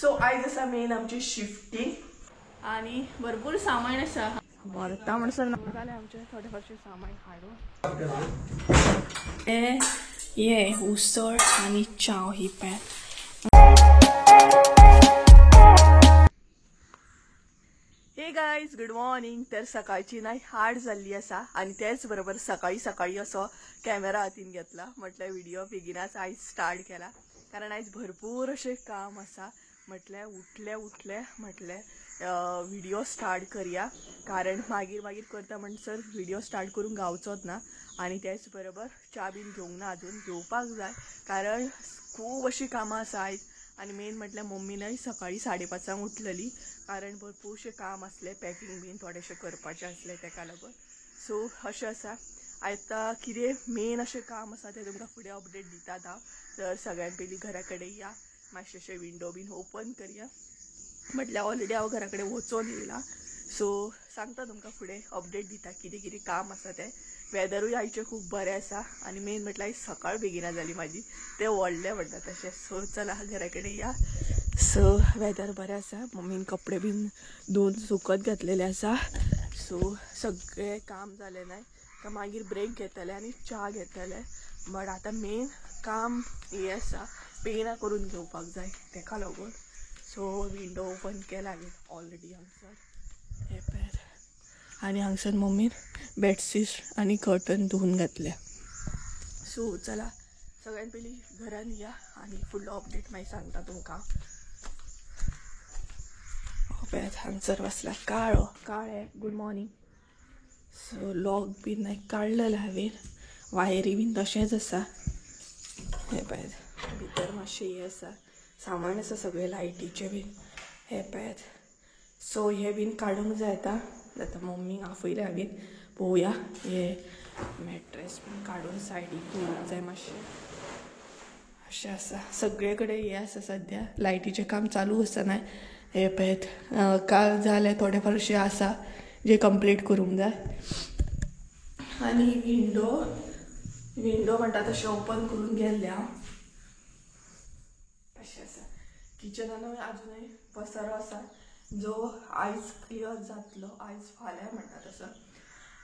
So आयज आसा main आमची शिफ्टिंग आणि भरपूर सामान आसा व्हरता म्हणसर जालें आमचें थोडे फारशें सामान हाडून ये उसळ आणि चाव ही pan hey guys good morning. तर सकाळची नाही 8 जाल्ली आसा आणि त्याच बरोबर सकाळी सकाळी असो कॅमेरा हातीन घेतला म्हटल्यार व्हिडिओ बेगिनाच आयज स्टार्ट केला कारण आयज भरपूर अशें काम आसा म्हटल्यार उठले म्हटल्यार व्हिडिओ स्टार्ट करूया कारण मागीर करता म्हणसर व्हिडिओ स्टार्ट करूंक गावचोच ना आणि त्याच बरोबर च्या बीन घेवंक ना अजून घेवपाक जाय कारण खूब अशी कामां आसा आयज आणि मेन म्हटल्यार मम्मीनय सकाळी 5:30 उठलेली कारण भरपूरशे काम असले पॅकिंग बीन थोडेशे करपाचे असले तेका लागून सो अशें आसा आतां कितें मेन अशें काम आसा तें तुमकां फुडें अपडेट दितात हांव। तर सगळ्यात पयलीं घरा कडेन या मातशें विंडो बीन ओपन करया म्हटल्यार ऑलरेडी हांव घरा कडेन वचून येयला सो सांगता तुमकां फुडें अपडेट दिता कितें कितें काम आसा तें। वेदरूय आयचें खूब बरें आसा आनी मेन म्हटल्यार सकाळ बेगिना जाली म्हाजी तें व्हडलें म्हणटा तशें सो चला घरा कडेन या। सो वेदर बरें आसा मम्मीन कपडे बीन धुवन सुकत घातलेले आसा सो सगळें काम जालें नाय का मागीर ब्रेक घेतले आनी च्या घेतले बट आतां मेन काम हें आसा बेगिना करून घेवपाक जाय तेका लागून सो विंडो ओपन केला हांवें ऑलरेडी हांगसर हे पळय आनी हांगसर मम्मीन बेडशीट आनी कर्टन धुवून घातल्या सो चला सगळ्यान पयलीं घरान या आनी फुडलो अपडेट मागीर सांगता तुमकां। पळय हांगसर बसला काळे गुड मॉर्निंग। सो लॉक बीन काडलेले हांवें वायरी बीन तशेंच आसा हे पळय भितर मातशें हें आसा सामान आसा सगळें लायटीचें बीन हे पळय सो हे बीन काडूंक जाय आतां मम्मीक आफयल्या हांवें पळोवया हे मॅट्रेस बीन काडून सायडीक दवरूंक जाय मातशें अशें आसा सगळे कडेन हें आसा सद्या लायटीचें काम चालू आसना हे पळय काल जालें थोडे फारशें आसा जे कंप्लीट करूंक जाय आनी विंडो म्हणटा तशें ओपन करून गेल्ले हांव अशें आसा किचनानूय आजुनूय पसारो आसा जो आयज क्लियर जातलो आयज फाल्यां म्हणटा तसो।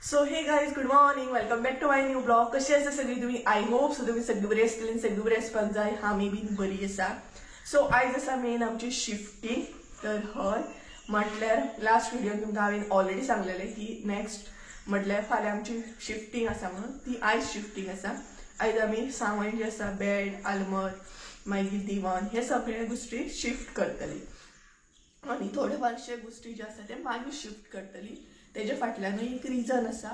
So hey guys good morning welcome back to my new blog. कशी आसा सगळी तुमी आय होप सो तुमी सगळी बरी आसतली आनी सगळी बरी आसपाक जाय आमी बीन बरी आसा। सो आयज आसा मेन आमची शिफ्टिंग तर हय म्हटल्यार लास्ट व्हिडिओन तुमकां हांवें ऑलरेडी सांगलेलें की नेक्स्ट म्हटल्यार फाल्यां आमची शिफ्टिंग आसा म्हणून ती आयज शिफ्टिंग आसा। आयज आमी सामान जे आसा बेड आलमर मागीर दिवान हे सगळे गोष्टी शिफ्ट करतली आनी थोडे फारशे गोष्टी जे आसा ते मागीर शिफ्ट करतली तेजे फाटल्यानूय एक रिजन आसा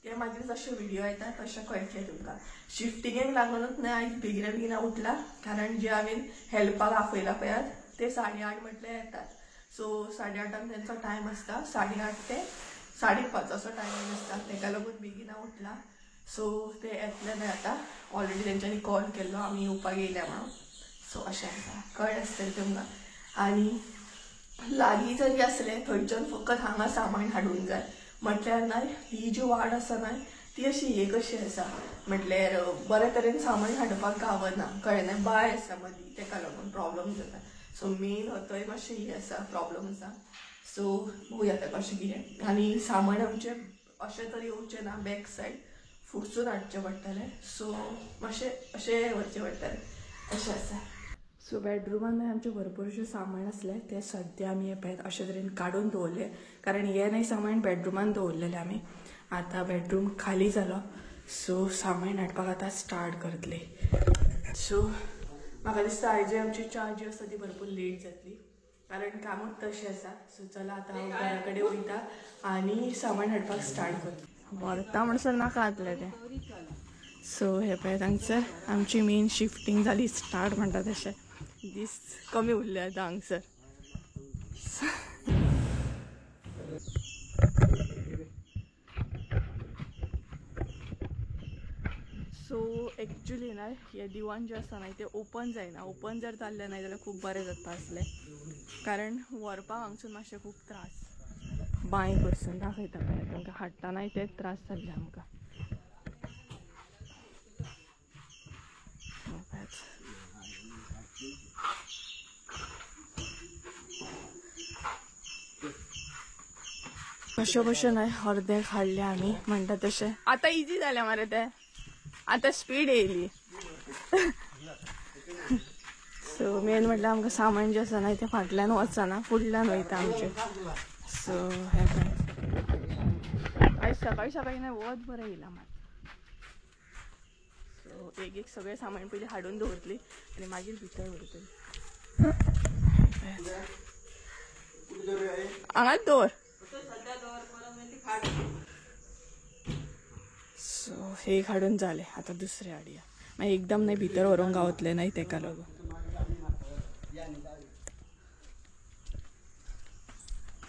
ते मागीर जशे व्हिडिओ येता तशें कळटलें तुमकां। शिफ्टिंगेक लागूनच न्हय आयज बेगिना उठला कारण जे हांवें हेल्पाक आफयला पळयात ते 8:30 म्हटल्यार येतात सो 8:30 तेंचो टायम आसता 8:30 ते 5:30 असो टायमींग आसता तेका लागून बेगिना उठला सो ते येतले न्हय आतां ऑलरेडी तेंच्यांनी कॉल केल्लो आमी येवपाक येयल्या म्हणून सो अशें आसा कळ्ळें आसतलें तुमकां। आनी लागीं जरी आसलें थंयच्यान फकत हांगा सामान हाडूंक जाय म्हटल्यार न्हय ही जी वाट आसा न्हय ती अशी हे कशी आसा म्हटल्यार बरे तरेन सामान हाडपाक गावना कळ्ळें न्हय बाय आसा मदीं तेका लागून प्रॉब्लम जाता सो मेन थंय मातशें हें आसा प्रॉब्लम आसा सो पळोवया आतां कशें कितें आनी सामान आमचें अशें तरी येवचें ना बॅक सायड फुडसून हाडचें पडटलें सो मातशें अशें व्हरचें पडटलें अशें आसा। सो बेडरुमान आमचे भरपूरशें सामान आसलें तें सद्या आमी हे पळय अशे तरेन काडून दवरलें कारण हें न्हय सामान बेडरुमान दवरलेलें आमी आतां बेडरूम खाली जालो सो सामान हाडपाक आतां स्टार्ट करतली। सो म्हाका दिसता आयजूय आमची च्या जी आसा ती भरपूर लेट जातली कारण कामूच तशें आसा सो चला आतां हांव घरा कडेन वयता आनी सामान हाडपाक स्टार्ट करता व्हरता म्हणसर नाका जातलें तें सो हे पळय हांगसर आमची मेन शिफ्टिंग जाली स्टार्ट म्हणटा तशें दीस कमी उरले आतां हांगसर सो एक्चुली न्हय हे दिवान जे आसा न्हय ते ओपन जायना ओपन जर जाल्लें न्हय जाल्यार खूब बरें जाता आसलें कारण व्हरपाक हांगसून मातशें खूब त्रास बांय करसून दाखयता पळय तांकां हाडटानाय तेच त्रास जाल्ले आमकां कशो नाही अर्धे काढले आम्ही म्हणतात तसे. आता इझी झाल्या मरे ते, आता स्पीड येयली. सो मेन म्हटलं आमकां सामान जे आसा ना ते फाटल्यान वचना, फुडल्यान वयता आमचे. सो हे आयज सकाळी सकाळी नाही वत बरं येयला मात. सो एक सगळे सामान पयलीं हाडून दवरतली आनी मागीर भितर व्हरतली. हांगाच दवर. सो हे हाडून जाले, आता दुसरे हाडया. मागीर एकदम नाही भितर व्हरोंक गावतले नाही तेका लागून.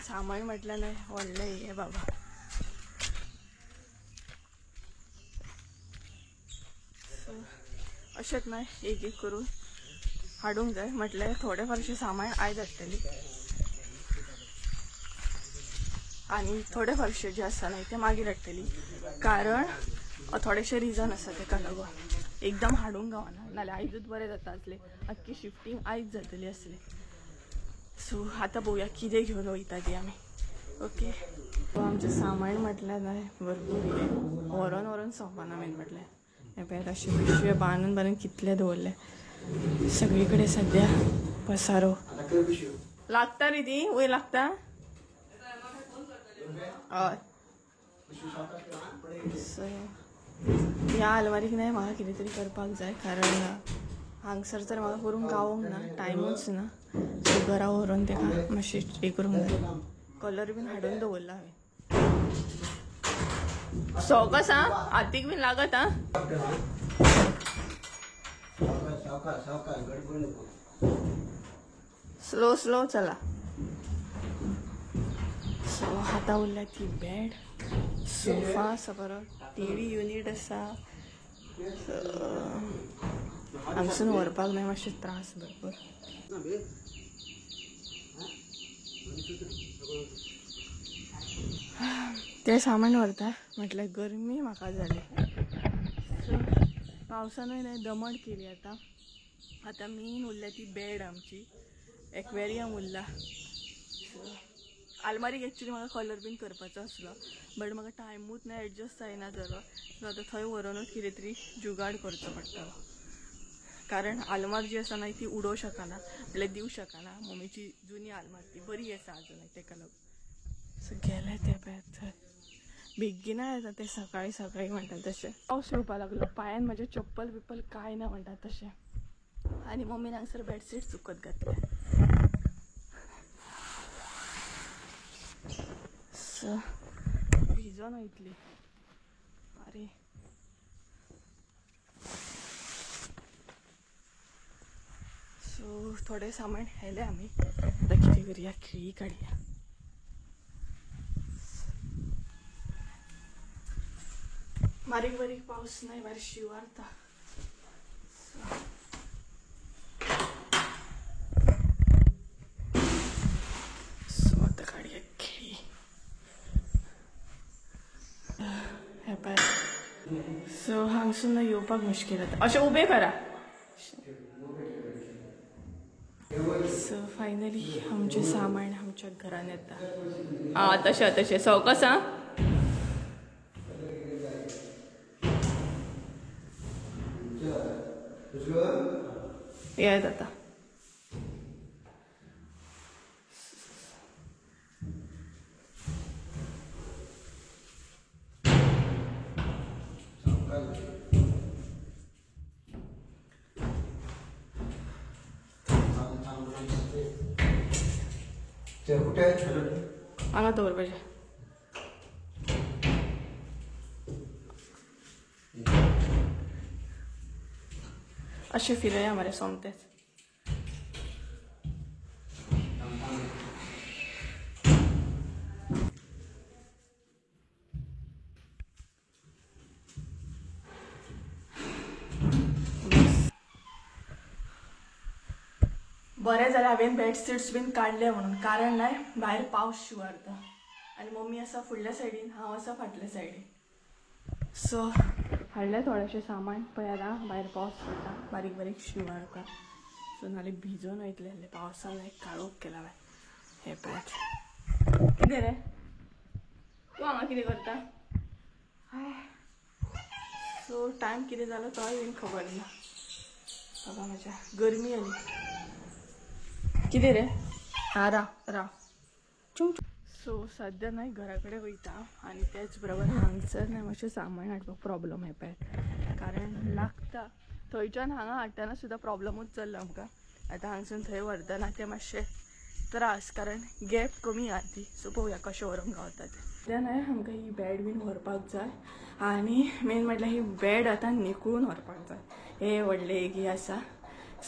सामान म्हटलं नाही व्हडलें हे बाबा. अशेंच नाही एक करून हाडूंक जाय. म्हटल्यार थोडे फारशे सामान आयज हाडटली आणि थोडे फारशे जे आसा न्हय ते मागीर हाडटली. कारण थोडेशे रिजन आसा तेका लागून एकदम हाडूंक गावना, नाल्यार आयजूच बरें जाता आसले. अख्खी शिफ्टिंग आयज जातली आसली. सो आतां पळोवया कितें घेवन वयता ती आमी. ओके. आमचें सामान म्हटल्यार न्हय भरपूर व्हरोन व्हरोन सोंपना. मेन म्हटल्यार हे पळय अशे पिशवे बांदून कितले दवरले. सगळी कडेन सद्या पसारो लागता रे. ती वयर लागता. हय. सो ह्या आलमारीक नाही म्हाका कितें तरी करपाक जाय. कारण हांगसर तर म्हाका करूंक गावोंक ना, टायमूच ना. सो घरा व्हरून तेका मातशें हे करूंक जाय. कलर बीन हाडून दवरला हांवें. सोगस आं हातीक बीन लागत आं. स्लो स्लो चला. सो आतां उरल्या ती बेड, सोफा आसा बरो, टीव्ही युनिट आसा. हांगसून व्हरपाक नाही मातशे त्रास भरपूर. ते सामान व्हरता म्हटल्यार गरमी म्हाका जाली. सो पावसानूय नाही दमट केली आता. आता मेन उरल्या ती बेड आमची. एक्वेरियम उरला. आलमारीक एक्चुली म्हाका कलर बीन करपाचो आसलो, बट म्हाका टायमूच नाही, एडजस्ट जायना जालो. सो आतां थंय व्हरोनूच कितें तरी जुगाड करचो पडटलो. कारण आलमार जी आसा ना ती उडोवं शकना, जाल्यार दिवं शकना. मम्मीची जुनी आलमार ती बरी आसा अजूनय तेका लागून. सो गेले ते पळय थंय. बेगिना येता ते सकाळी सकाळी म्हणटात तशें. पावस येवपा लागलो. पांयान म्हजे चप्पल बिप्पल कांय ना म्हणटात तशें. आनी मम्मीन हांगसर बेडशीट सुकत घातल्या. सो भिजोन वयतली. अरे सो थोडे सामान हेले आमी. आतां कितें करया, खिळी काडया. बारीक बारीक पावस नाही, भायर शिवारता. सो आतां काडया खिळी. हे पळय. सो हांगसून येवपाक मुश्कील जाता. अशें उबें करा. सो फायनली आमचें सामान आमच्या घरान येता. तशें तशें सवकास आं. येत आता. हांगा दवरपाचें. अशें फिरया मरे सोमतेच. बरें जाल्यार हांवें बेडशीट्स बीन काडले म्हणून. कारण नाही भायर पावस शिवारता आनी मम्मी आसा फुडल्या सायडीन, हांव आसा फाटल्या सायडीन. सो हाडले थोडेशें सामान. पळय आतां भायर पावस पडटा, बारीक बारीक शिवारता. सो नाल्यार भिजोन वयतले पावसान. एक काळोख केला बाय. हे पळय कितें रे. तू हांगा कितें करता? सो टायम कितें जालो तोय बीन खबर ना. बाबा म्हज्या गरमी आली. कितें रे? हा राव. सो सध्या नाही घरा कडेन वयता आनी त्याच बरोबर हांगसर नाही मातशें सामान हाडपाक प्रॉब्लम येता. कारण लागता थंयच्यान हांगा हाडटना सुद्दां प्रॉब्लमूच चल्ला आमकां. आतां हांगसून थंय व्हरतना ते मातशे त्रास कारण गॅप कमी आहा ती. सो पळोवया कशें व्हरोंक गावता तें. सध्या नाही आमकां ही बॅड बीन व्हरपाक जाय आनी मेन म्हटल्यार ही बॅड आतां निकळून व्हरपाक जाय. हे व्हडले एक ही आसा.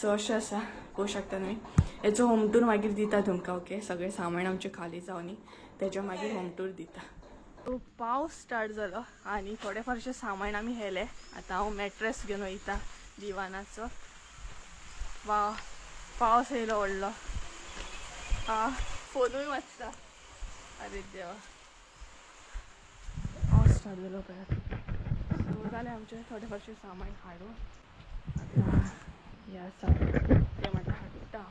सो अशें आसा पळोवं शकता तुमी. हेचो होम टूर मागीर दिता तुमकां. ओके सगळें सामान आमचें खाली जावनी तेच्या मागीर होम टूर दिता. सो पावस स्टार्ट जालो आनी थोडे फारशे सामान आमी व्हेले. आतां हांव मॅट्रेस घेवन वयता दिवानाचो. वा पावस येयलो व्हडलो. फोनूय वाजता. अरे देवा पावस स्टार्ट जालो पळय. सो जालें आमचें थोडे फारशे सामान हाडून. आतां हें आसा तें म्हटल्यार हाडटा.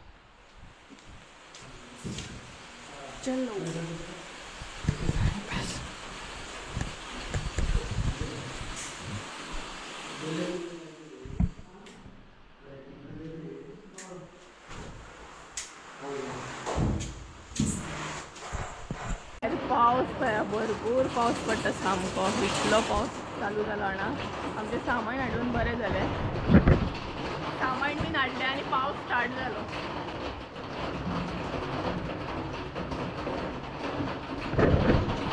चलो पावस पळया भरपूर पावस पडटा सामको. इतलो पावस चालू जालो जाणा. आमचें सामान हाडून बरें जालें. सामान बीन हाडलें आनी पावस स्टार्ट जालो.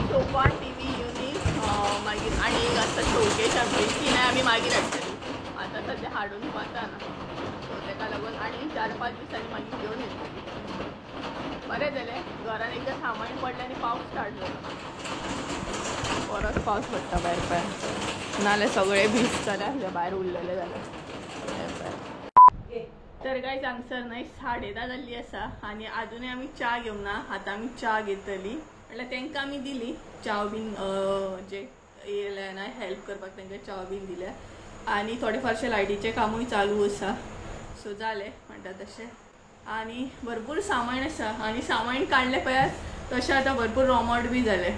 सोफा टीव्ही युनीट मागीर आनी एक आसता शोकेस आमची ती नाही आमी मागीर हाडटली. आतां सद्या हाडून वताना. सो तेका लागून आनी 4-5 दिसांनी मागीर घेवन येतली. बरें जालें घरान एकदां सामान पडलें आनी पावस स्टार्ट जालो. परत पावस पडटा भायर पळय. नाल्यार सगळे भिजतले आसले भायर उरलेले जाल्यार. तर गायज हांगसर न्हय 10:30 जाल्ली आसा आनी आजुनूय आमी च्या घेवंक ना. आतां आमी च्या घेतली म्हटल्यार तांकां आमी दिली च्या बीन जे येयले ना हेल्प करपाक तांकां च्या बीन दिल्या. आनी थोडे फारशे लायटीचें कामूय चालू आसा. सो जालें म्हणटा तशें. आनी भरपूर सामान आसा आनी सामान काडलें पळयात तशें आतां भरपूर रोमोट बी जाले.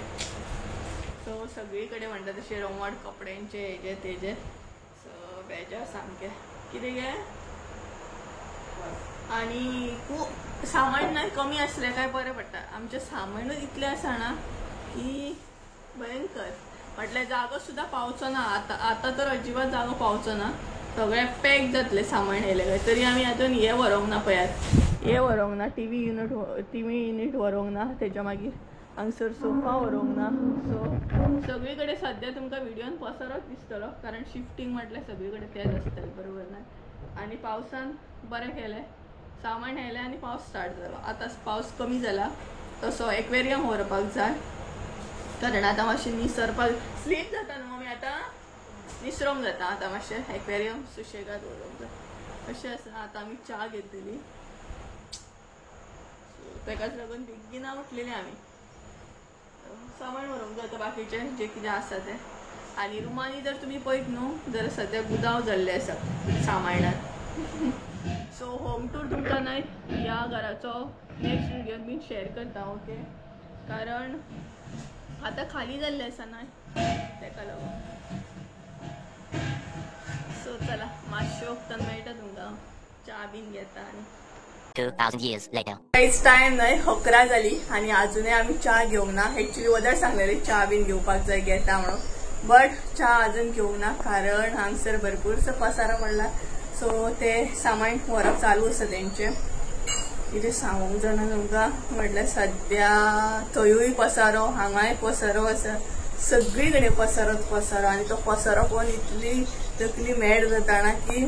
सो सगळी कडेन म्हणटा तशें रोमोट कपड्यांचे हेजे तेजे. सो बेजार सामकें. कितें गे आनी खूब सामान ना कमी आसलें काय बरें पडटा. आमचें सामानूच इतलें आसा ना की भयंकर. म्हटल्यार जागो सुद्दां पावचो ना. आतां तर अजिबात जागो पावचो ना. सगळें पॅक जातलें सामान येयलें काय. तरी आमी आजून हें व्हरोंक ना पळयात. हें व्हरोंक ना टीव्ही युनीट व्हरोंक ना. तेच्या मागीर हांगसर सोफा व्हरोंक ना. सो सगळी कडेन सद्या तुमकां व्हिडियोन पसरोच दिसतलो कारण शिफ्टिंग म्हटल्यार सगळी कडेन तेच आसतलें बरोबर ना. आनी पावसान बरें केलें सामान येयलें आनी पावस स्टार्ट जालो. आतां पावस कमी जाला तसो एक्वेरियम व्हरपाक जाय कारण आतां मातशें निसरपाक स्लीप जाता न्हू आमी आतां निसरोंक जाता. आतां मातशें एक्वेरियम सुशेगाद व्हरोंक जाय अशें आसा. आतां आमी च्या घेतली. ताकाच लागून बेगीना उठलेली आमी. सामान व्हरोंक जाता बाकीचें जें कितें आसा तें. आनी रुमांनी जर तुमी पळयत न्हू जाल्यार सद्या गुदांव जाल्ले आसा सामानान. सो होम टूर तुमकां न्हय ह्या घराचो नेक्स्ट व्हिडियोन बीन शेअर करता. ओके कारण आतां खाली जाल्लें आसा न्हय तेका लागून. सो चला मातशें वक्तान मेळटा तुमकां. च्या बीन घेता आनी 2000 years later. कांयच टायम न्हय 11 जाली आनी आजुनूय आमी च्या घेवंक ना. एक्चुली वदर सांगलेली च्या बीन घेवपाक जाय घेता म्हणून. बट च्या आजून घेवंक ना कारण हांगसर भरपूरसो पसारो पडला. सो ते सामान व्हरप चालू आसा तेंचें. कितें सांगूंक जाणा तुमकां म्हटल्यार सद्या थंयूय पसारो हांगाय पसारो आसा. सगळी कडेन पसारोच पसारो आनी तो पसारो पळोवन इतली तकली मॅड जाता ना की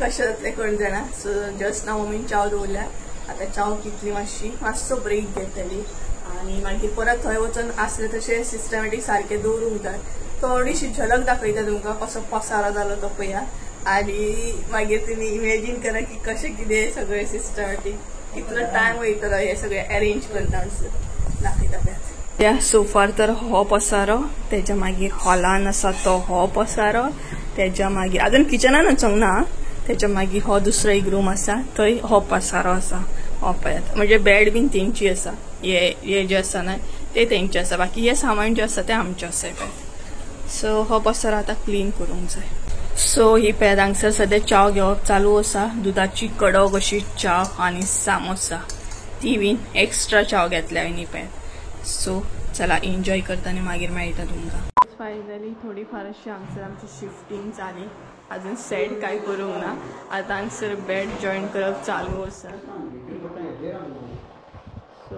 कशें जातलें कोण जाणा. सो जस्ट नाव मम्मीन चाव दवरल्या. आतां चाव पितली मातसो ब्रेक घेतली आनी मागीर परत थंय वचून आसलें तशें सिस्टमॅटीक सारकें दवरूंक जाय. थोडीशी झलक दाखयता तुमकां कसो पसारो जालो तो पळया आनी मागीर तुमी इमेजीन करा की कशें कितें सगळें सिस्टमॅटीक कितलो टायम वयतलो हें सगळें अरेंज करता दाखयता पळयात. त्या सोफार तर हो पसारो तेच्या मागीर हॉलान आसा तो हो पसारो तेच्या मागीर आजून किचनान वचोंक ना. तेच्या मागीर हो दुसरो एक रूम आसा थंय हो पसारो आसा. हो पळयात म्हणजे बेड बीन तेंची आसा. हे जे आसा ना ते तेंचे आसा, बाकी हे सामान जे आसा ते आमचे आसा पळय. सो हो पसारो आतां क्लीन करूंक जाय. सो ही पळय हांगसर सद्या चाव घेवप चालू आसा. दुधाची कडक अशी चाव आनी सामोसा ती बीन एक्स्ट्रा चाव घेतल्या हांवें पळय. सो चला एन्जॉय करता आनी मागीर मेळटा तुमकां. फायनली थोडी फार अशी हांगसर आमची शिफ्टिंग जाली. अजून सेट काय करूंक ना. आतां हांगसर बेड जॉईन करप चालू आसा. सो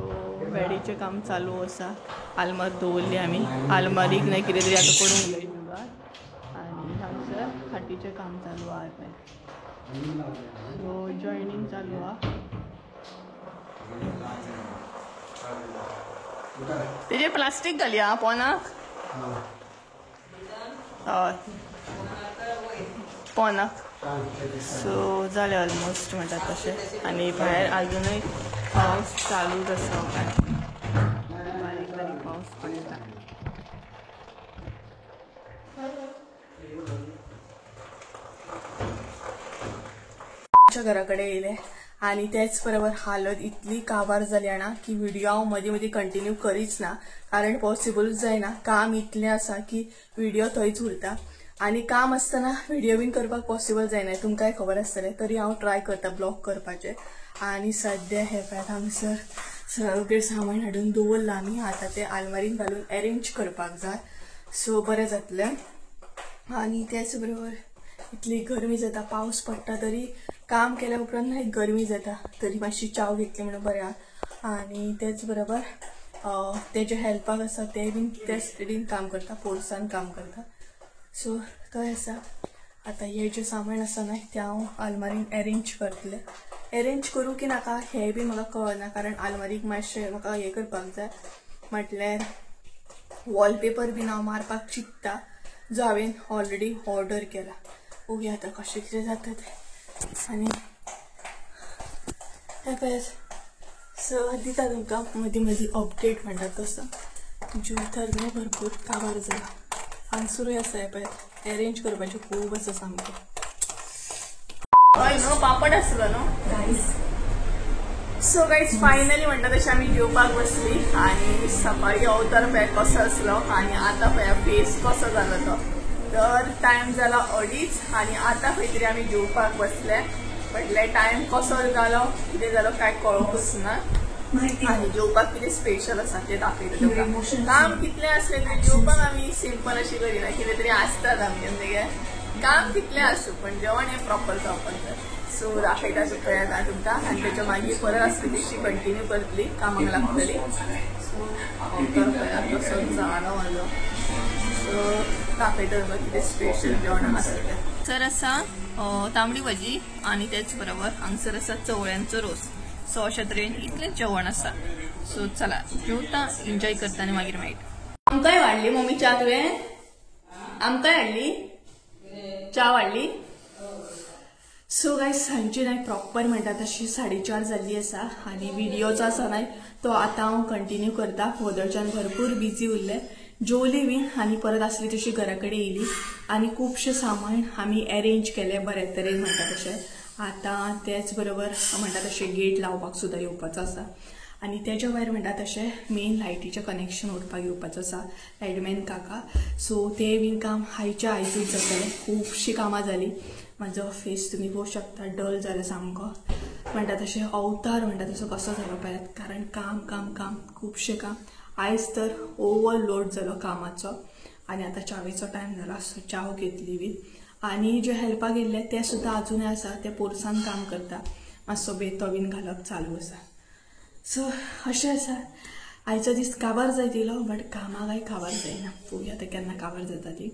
बेडीचें काम चालू आसा. आलमार दवरली आमी. आलमारीक नाही कितें तरी आतां करूंक जाय जुगाड. आनी हांगसर खाटीचें काम चालू आहा पळय. सो जॉयनिंग चालू आहा. तेजे प्लास्टीक घालया पोनाक. हय पोनाक. सो जालें ऑलमोस्ट म्हणटा तशें. आनी भायर आजुनूय पावस चालूच आसा. बारीक बारीक पावस पडटा. आमच्या घरा कडेन येयले आनी तेच बरोबर हालत इतली काबार जाली ना की व्हिडिओ हांव मदीं मदीं कंटिन्यू करीच ना. कारण पॉसिबलूच जायना. काम इतलें आसा की व्हिडिओ थंयच उरता. आनी काम आसतना व्हिडिओ बीन करपाक पॉसिबल जायना. तुमकांय खबर आसतलें. तरी हांव ट्राय करता ब्लॉग करपाचें. आनी सद्या हे पळय हांगसर सगळें सामान हाडून दवरलां आमी. आतां तें आलमारीन घालून अरेंज करपाक जाय. सो बरें जातलें. आनी तेच बरोबर इतली गरमी जाता. पावस पडटा तरी काम केल्या उपरांत एक गरमी जाता. तरी मातशी चाव घेतली म्हणून बरें आहा. आनी तेच बरोबर ते जे हेल्पाक आसा ते बीन ते स्पिडीन काम करता. पोरसान काम करता. सो थंय आसा. आतां हे जे सामान आसा न्हय ते हांव आलमारीन अरेंज करतलें. अरेंज करूं की नाका हें बी म्हाका कळना. कारण आलमारीक मातशें म्हाका हें करपाक जाय. म्हटल्यार वॉलपेपर बीन हांव मारपाक चिंत्ता. जो हांवें ऑलरेडी ऑर्डर केला. पळोवया आतां कशें कितें जाता तें. आनी हे पळय सो दिता तुमकां मदीं मदीं अपडेट म्हणटा तसो. ज्युथर न्हय भरपूर काबार जाला. हांगसरूय आसा हे पळय अरेंज करपाचें खूब आसा सामकें. हय न्हू पापड आसलो न्हू गायज. सो गायज फायनली म्हणटा तशें आमी जेवपाक बसली. आनी सकाळी अवतार पळय कसो आसलो आनी आतां पळय फेस कसो जालो तो. तर टायम जाला 2:30 आनी आतां खंय तरी आमी जेवपाक बसले. म्हटल्यार टायम कसो जालो कितें जालो काय कळोंकूच ना. आनी जेवपाक कितें स्पेशल आसा तें दाखयता तुमकां. काम कितलें आसलें तरी जेवपाक आमी सिंपल अशें करिना. कितें तरी आसताच आमगें काम कितलें आसूं पण जेवण हें प्रॉपर जावपाक जाय. सो दाखयता पळयात तुमकां. आनी तेच्या मागीर परत आसली तशी कंटिन्यू करतली कामाक लागतली. सो अवतार पळयात कसो जालो म्हाजो. सो दाखयता तुमकां कितें स्पेशल जेवण आसा तें. सर आसा तांबडी भाजी आनी तेच बरोबर हांगसर आसा चवळ्यांचो रोस. सो अशा तरेन इतलें जेवण आसा. सो चला जेवता एन्जॉय करता आनी मागीर मेळटा. आमकांय वाडली मम्मी च्या तुवें. आमकांय हाडली च्या वाडली. सो गायज सांजची न्हय प्रॉपर म्हणटा तशी 4:30 जाल्ली आसा. आनी व्हिडिओ जो आसा न्हय तो आतां हांव कंटिन्यू करता. वदळच्यान भरपूर बिजी उरले. जेवली बीन आनी परत आसली तशी घरा कडेन येयली. आनी खुबशें सामान आमी अरेंज केलें बरे तरेन म्हणटा तशें. आतां तेच बरोबर म्हणटा तशें गेट लावपाक सुद्दां येवपाचो आसा. आनी तेच्या भायर म्हणटा तशें मेन लायटीचें कनेक्शन ओडपाक येवपाचो आसा लायटमॅन काका. सो तें बीन काम आयच्या आयजूच जातलें. खुबशीं कामां जालीं. म्हाजो फेस तुमी पळोवंक शकता डल जाला सामको. म्हणटा तशें अवतार म्हणटा तसो कसो जालो पळयात. कारण काम काम काम खुबशें काम. आयज तर ओवरलोड जालो कामाचो. आनी आतां च्यावेचो टायम जाला. सो च्याव घेतली बी. आनी जे हेल्पाक येयल्ले ते सुद्दां अजुनूय आसा. ते पोरसान काम करता. मातसो बेतो बीन घालप चालू आसा. सो अशें आसा. आयचो दीस काबार जायत येयलो बट कामाकय काबार जायना. पळोवया आतां केन्ना काबार जाता ती.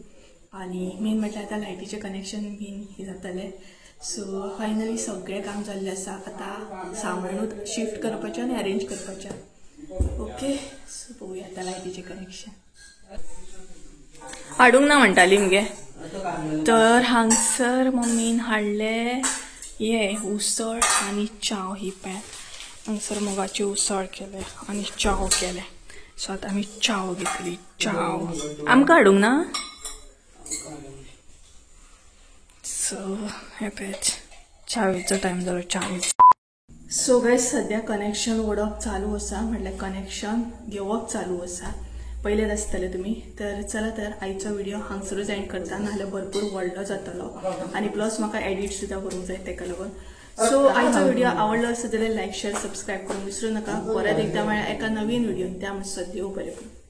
आनी मेन म्हटल्यार आतां लायटीचें कनेक्शन बीन हें जातलें. सो फायनली सगळें काम जाल्लें आसा. आतां सामानूच शिफ्ट करपाचें आनी अरेंज करपाचें. ओके सो पळोवया आतां लायटीचें कनेक्शन. हाडूंक ना म्हणटाली मगे. तर हांगसर मम्मीन हाडले हे उसळ आनी च्याव. ही पळय हांगसर मुगाची उसळ केले आनी च्याव केले. सो आतां आमी च्याव घेतली. च्याव आमकां हाडूंक ना. सो हे पळय च्यावेचो टायम जालो. च्यावेचो सो गायज सध्या कनेक्शन ओढप चालू असा म्हटल्यार कनेक्शन घेवप चालू असा. पहिले आसतले तुम्ही. तर चला तर आईचा व्हिडिओ हांगसरूच एंड करता नाल्यार भरपूर व्हडलो जातलो आणि प्लस म्हाका एडिट सुद्धा करूंक जाय तेका लागून. सो आईचा व्हिडिओ आवडलो असेल जाल्यार लाईक शेअर सबस्क्राईब करून विसरू नका. परत एकदा मेळ्या एका नवीन व्हिडिओ. त्या मातसो देव बरें करूं.